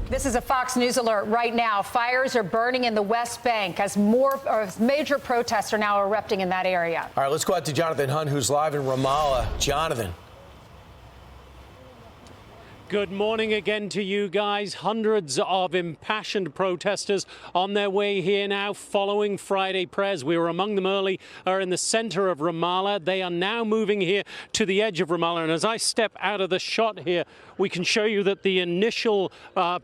This is a Fox News alert right now. Fires are burning in the West Bank as major protests are now erupting in that area. All right, let's go out to Jonathan Hunt, who's live in Ramallah. Jonathan. Good morning again to you guys. Hundreds of impassioned protesters on their way here now following Friday prayers. We were among them early, are in the center of Ramallah. They are now moving here to the edge of Ramallah. And as I step out of the shot here, we can show you that the initial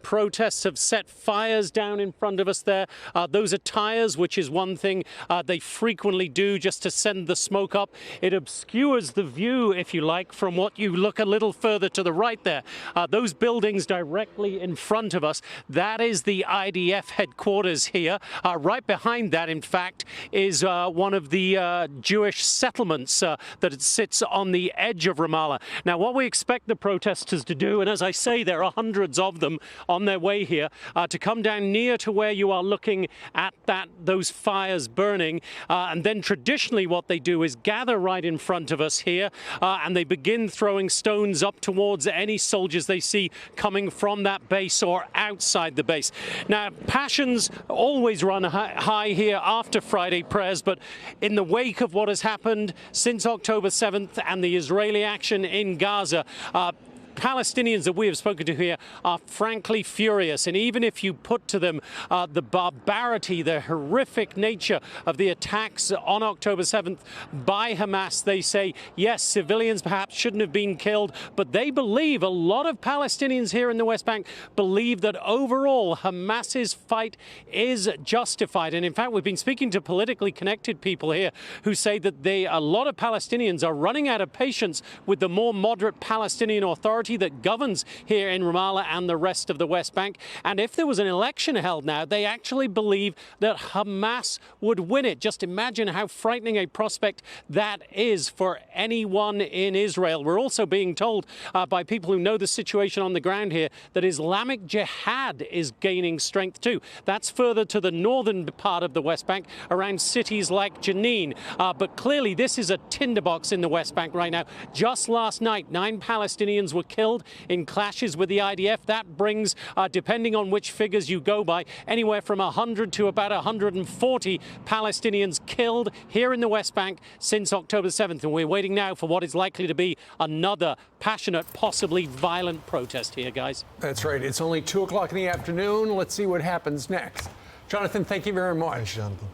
protests have set fires down in front of us there. Those are tires, which is one thing they frequently do just to send the smoke up. It obscures the view, if you like, from what you look a little further to the right there. Those buildings directly in front of us, that is the IDF headquarters here. Right behind that, in fact, is one of the Jewish settlements that it sits on the edge of Ramallah. Now, what we expect the protesters to do, and as I say, there are hundreds of them on their way here, to come down near to where you are looking at those fires burning. And then traditionally what they do is gather right in front of us here, and they begin throwing stones up towards any soldiers they see coming from that base or outside the base. Now, passions always run high here after Friday prayers, but in the wake of what has happened since October 7th and the Israeli action in Gaza, Palestinians that we have spoken to here are frankly furious. And even if you put to them the barbarity, the horrific nature of the attacks on October 7th by Hamas, they say, yes, civilians perhaps shouldn't have been killed, but they believe, a lot of Palestinians here in the West Bank believe that overall Hamas's fight is justified. And in fact, we've been speaking to politically connected people here who say that a lot of Palestinians are running out of patience with the more moderate Palestinian Authority that governs here in Ramallah and the rest of the West Bank. And if there was an election held now, they actually believe that Hamas would win it. Just imagine how frightening a prospect that is for anyone in Israel. We're also being told by people who know the situation on the ground here that Islamic Jihad is gaining strength too. That's further to the northern part of the West Bank, around cities like Jenin. But clearly this is a tinderbox in the West Bank right now. Just last night, 9 Palestinians were killed in clashes with the IDF. That brings, depending on which figures you go by, anywhere from 100 to about 140 Palestinians killed here in the West Bank since October 7th. And we're waiting now for what is likely to be another passionate, possibly violent protest here, guys. That's right. It's only 2 o'clock in the afternoon. Let's see what happens next. Jonathan, thank you very much. Thanks, Jonathan.